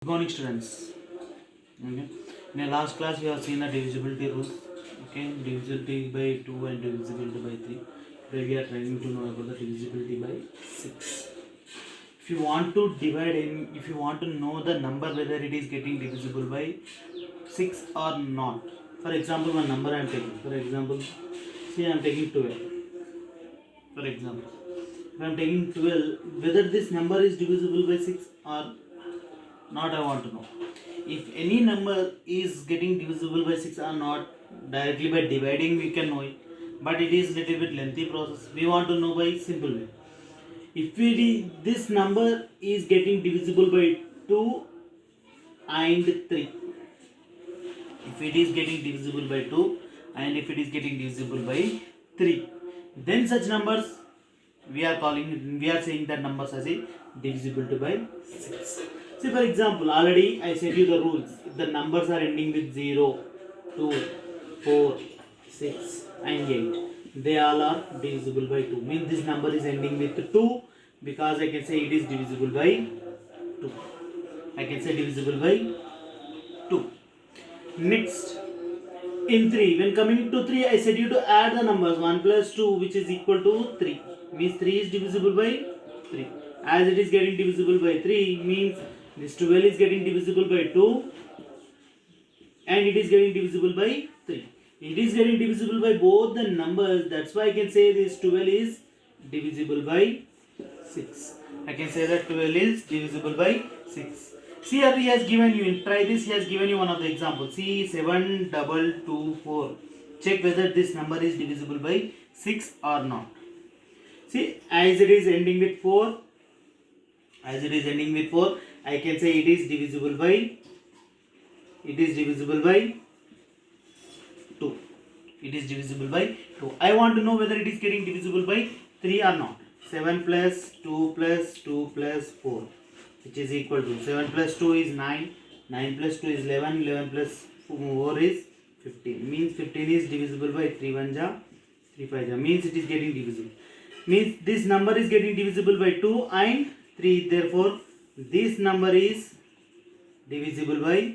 Good morning, students. Okay. In the last class, we have seen the divisibility rules. Okay, divisibility by 2 and divisibility by 3. Today, we are trying to know about the divisibility by 6. If you want to divide in, if you want to know the number whether it is getting divisible by 6 or not. For example, one number I am taking. For example, see, I am taking 12. For example, if I am taking 12, whether this number is divisible by 6 or not, I want to know. If any number is getting divisible by 6 or not, directly by dividing we can know it, but it is little bit lengthy process. We want to know by simple way. If this number is getting divisible by 2 and 3, if it is getting divisible by 2 and if it is getting divisible by 3, then such numbers we are saying that numbers as a divisible by 6. See, for example, already I said you the rules. If the numbers are ending with 0, 2, 4, 6 and 8, they all are divisible by 2. Means this number is ending with 2 because I can say it is divisible by 2. I can say divisible by 2. Next, in 3, when coming to 3, I said you to add the numbers 1 plus 2 which is equal to 3. Means 3 is divisible by 3. As it is getting divisible by 3 means this 12 is getting divisible by 2 and it is getting divisible by 3. It is getting divisible by both the numbers. That's why I can say this 12 is divisible by 6. I can say that 12 is divisible by 6. See, here he has given you, try this, he has given you one of the examples. See, 7224. Check whether this number is divisible by 6 or not. See, as it is ending with 4, I can say it is divisible by 2. It is divisible by 2. I want to know whether it is getting divisible by 3 or not. 7 plus 2 plus 2 plus 4, which is equal to 7 plus 2 is 9, 9 plus 2 is 11, 11 plus 4 is 15. Means 15 is divisible by 3 1 ja, 3 5 ja. Means it is getting divisible. Means this number is getting divisible by 2 and 3. Therefore, this number is divisible by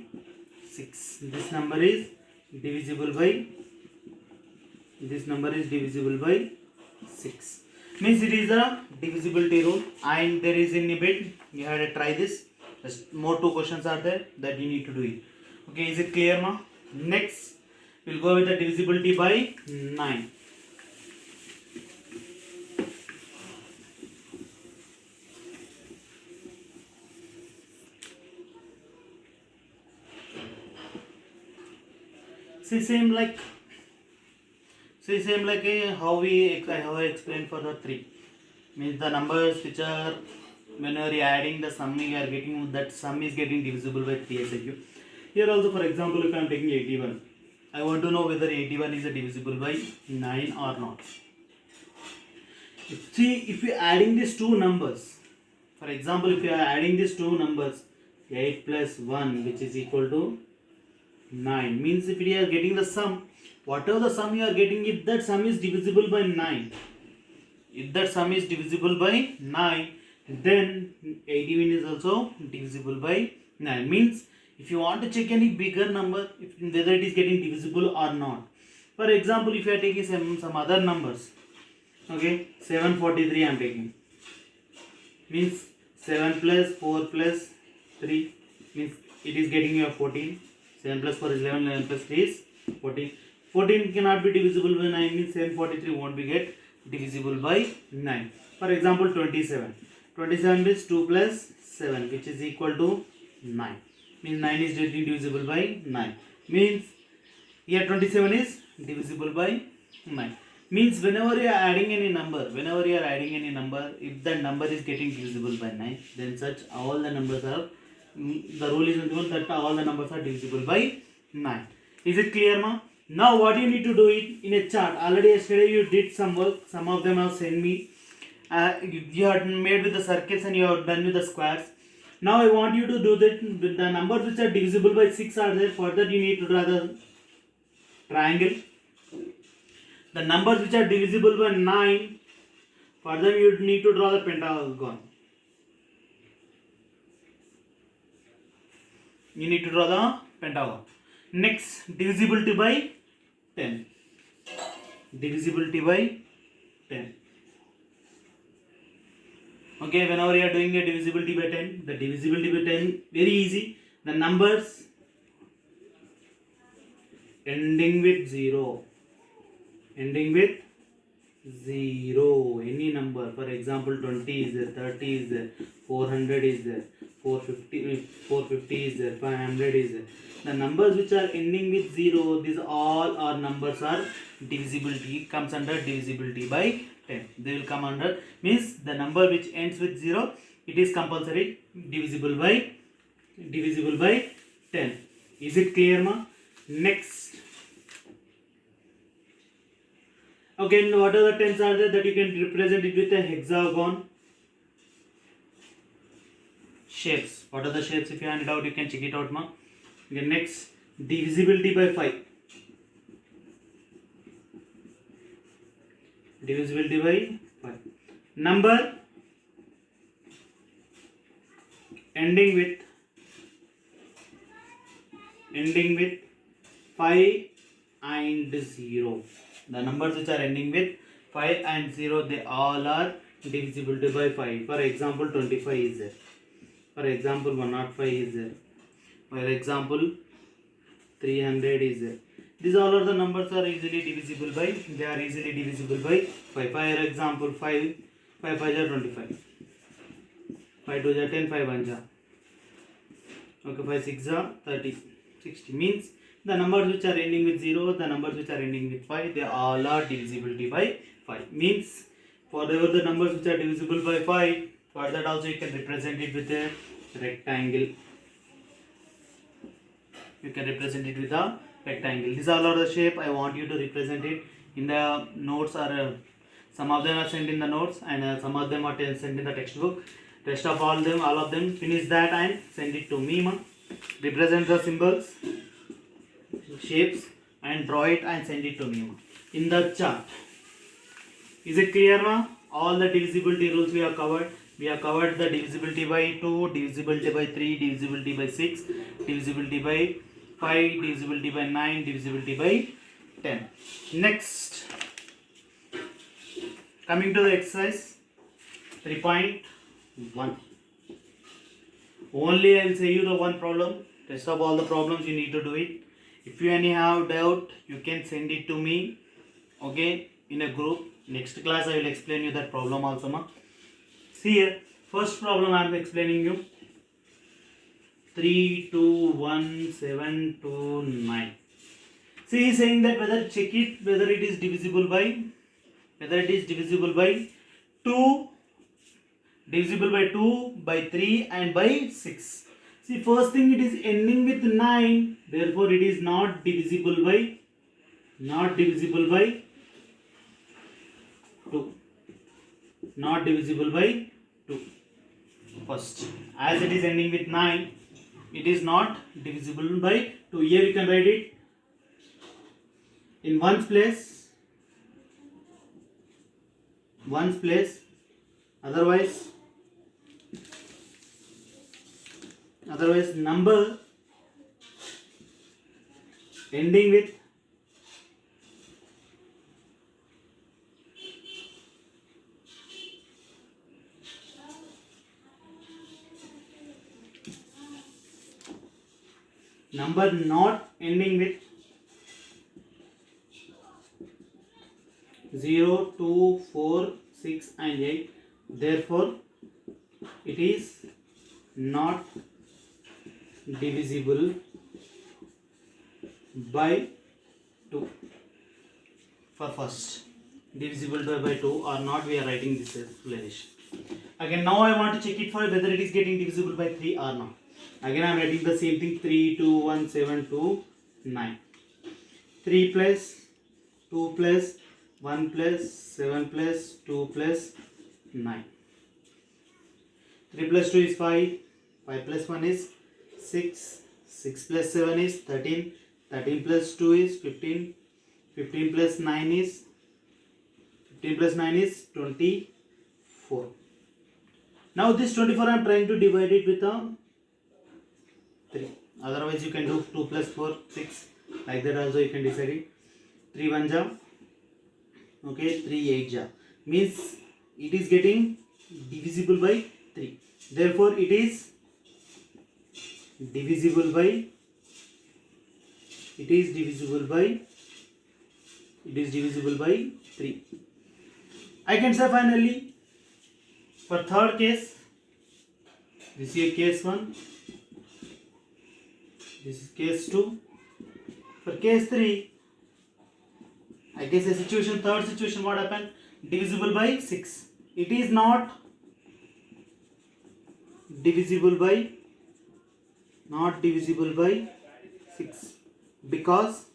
6. This number is divisible by 6. Means it is a divisibility rule, and there is in a bit you have to try this. Just more 2 questions are there that you need to do it. Okay, is it clear ma? Next, we'll go with the divisibility by 9. See, same like how I explained for the 3. Means the numbers which are, whenever you are adding the sum, you are getting that sum is getting divisible by 3 SQ. Here also, for example, if I am taking 81, I want to know whether 81 is divisible by 9 or not. See, if you are adding these two numbers, for example, if you are adding these two numbers, 8 plus 1 which is equal to 9, means if you are getting the sum, whatever the sum you are getting, if that sum is divisible by 9, then 81 is also divisible by 9. Means if you want to check any bigger number, whether it is getting divisible or not. For example, if you are taking some other numbers, okay, 743 I am taking. Means 7 plus 4 plus 3 means it is getting you a 14. 7 plus 4 is 11, 11 plus 3 is 14. 14 cannot be divisible by 9, means 743 won't be get divisible by 9. For example, 27. 27 is 2 plus 7 which is equal to 9. Means 9 is divisible by 9. Means here 27 is divisible by 9. Means whenever you are adding any number, if the number is getting divisible by 9, then such all the numbers are, the rule is that all the numbers are divisible by 9. Is it clear ma? Now what you need to do it in a chart. Already yesterday you did some work, some of them have sent me. You have made with the circles and you have done with the squares. Now I want you to do that with the numbers which are divisible by 6 are there. For that you need to draw the triangle. The numbers which are divisible by 9, for them you need to draw the pentagon. You need to draw the pentagon. Next, divisibility by 10. Divisibility by 10. Okay, whenever you are doing a divisibility by 10, the divisibility by 10, very easy. The numbers ending with 0. Ending with 0. Any number. For example, 20 is there, 30 is there, 400 is there, 450 is there, 500 is there. The numbers which are ending with 0, these all our numbers are divisibility. It comes under divisibility by 10. They will come under, means the number which ends with 0, it is compulsory divisible by 10. Is it clear, ma? Next. Okay, what are the tens are there that you can represent it with a hexagon shapes? What are the shapes? If you hand it out, you can check it out, ma. Okay, next, divisibility by 5. Divisibility by 5. Number ending with 5 and 0. The numbers which are ending with 5 and 0, they all are divisible by 5. For example, 25 is there. For example, 105 is there. For example, 300 is there. These all are the numbers are easily divisible by, they are easily divisible by 5. For example, 5 5 are 25. 5 2 are 10, 5 1 are. Okay, 5 6 are 30. 60 means the numbers which are ending with 0, the numbers which are ending with 5, they all are divisibility by 5. Means for the numbers which are divisible by 5, for that also you can represent it with a rectangle. You can represent it with a rectangle. These all are the shape. I want you to represent it in the notes, or some of them are sent in the notes and some of them are sent in the textbook. Rest of all of them finish that and send it to me, ma. Represent the symbols, shapes and draw it and send it to me, ma, in the chart. Is it clear, ma? All the divisibility rules we have covered. We have covered the divisibility by 2, divisibility by 3, divisibility by 6, divisibility by 5, divisibility by 9, divisibility by 10. Next, coming to the exercise 3.1. Only I will say you the one problem. Rest of all the problems you need to do it. If you any have doubt, you can send it to me, okay, in a group. Next class I will explain you that problem also, ma. See here, first problem I am explaining you. 3 2 1 7 2 9. See, he is saying that whether check it whether it is divisible by 2, divisible by 2, by 3 and by 6. See, first thing, it is ending with 9, therefore it is not divisible by 2. Not divisible by 2. First, as it is ending with 9, it is not divisible by 2. Here you can write it in ones place, otherwise number ending with number not ending with 0, 2, 4, 6 and 8. Therefore, it is not divisible by 2. For first, divisible by 2 or not, we are writing this explanation. Again, now I want to check it for whether it is getting divisible by 3 or not. Again, I am writing the same thing. 3 2 1 7 2 9. 3 plus 2 plus 1 plus 7 plus 2 plus 9. 3 plus 2 is 5. 5 plus 1 is 6. 6 plus 7 is 13. 13 plus 2 is 15. 15 plus 9 is 24. Now this 24 I am trying to divide it with a 3. Otherwise you can do 2 plus 4 6, like that also you can decide it. 3 1 ja, okay, 3 8 ja, means it is getting divisible by 3, therefore it is divisible by, it is divisible by 3. I can say finally for third case, this is case 1, this is case 2. For case 3, I guess the situation, third situation, what happened? Divisible by 6. It is not divisible by 6 because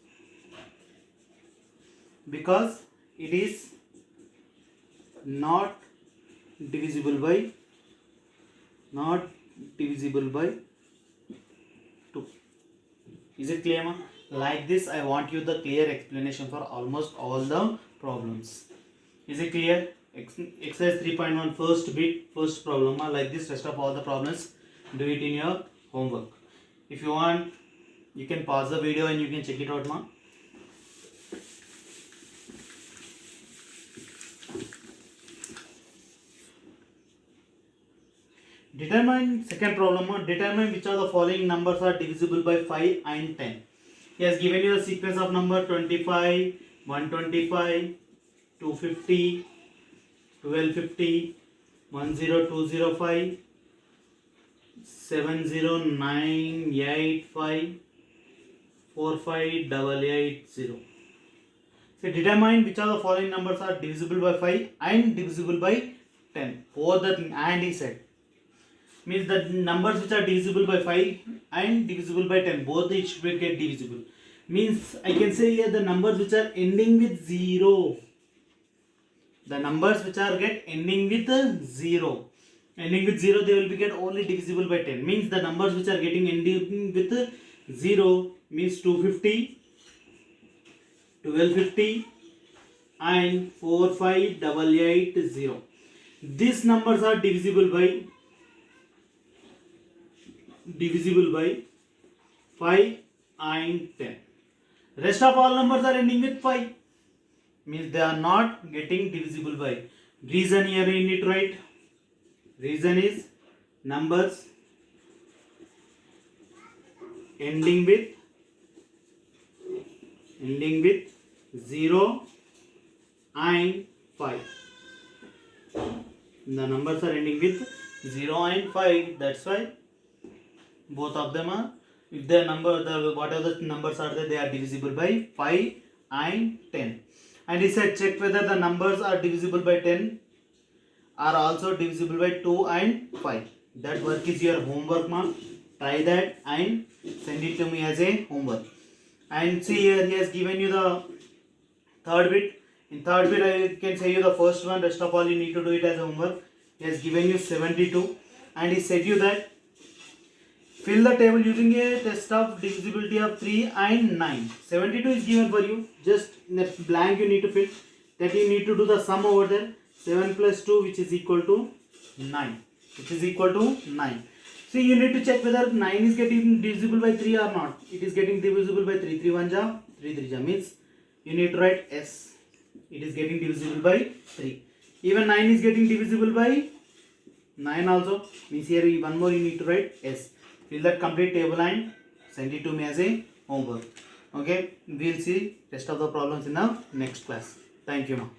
it is not divisible by 2. Is it clear, ma? Like this I want you the clear explanation for almost all the problems. Is it clear? Exercise 3.1 first bit, first problem, ma. Like this rest of all the problems do it in your homework. If you want, you can pause the video and you can check it out, ma. Determine, second problem, ma. Determine which of the following numbers are divisible by 5 and 10. He has given you the sequence of number 25, 125, 250, 1250, 10205, 70985, 45880. So determine which of the following numbers are divisible by 5 and divisible by 10. Both the thing and he said. Means the numbers which are divisible by 5 and divisible by 10, both each will get divisible. Means I can say here the numbers which are ending with 0. The numbers which are ending with 0. Ending with 0, they will be get only divisible by 10. Means the numbers which are getting ending with 0 means 250, 1250 and 45880. These numbers are divisible by 5 and 10. Rest of all numbers are ending with 5. Means they are not getting divisible by. Reason here you need to write. Reason is numbers ending with 0 and 5. The numbers are ending with 0 and 5. That's why both of them are, if the number, whatever the numbers are there, they are divisible by 5 and 10. And he said check whether the numbers are divisible by 10 are also divisible by 2 and 5. That work is your homework, ma. Try that and send it to me as a homework. And see here he has given you the third bit. In third bit I can say you the first one, rest of all you need to do it as a homework. He has given you 72 and he said you that fill the table using a test of divisibility of 3 and 9. 72 is given for you. Just in a blank you need to fill. That you need to do the sum over there. 7 plus 2 which is equal to 9. See, you need to check whether 9 is getting divisible by 3 or not. It is getting divisible by 3. 3 1 ja, 3 3 ja. Means you need to write S. It is getting divisible by 3. Even 9 is getting divisible by 9 also. Means here one more you need to write S. Fill that complete table and send it to me as a homework. Okay, we'll see rest of the problems in the next class. Thank you, ma.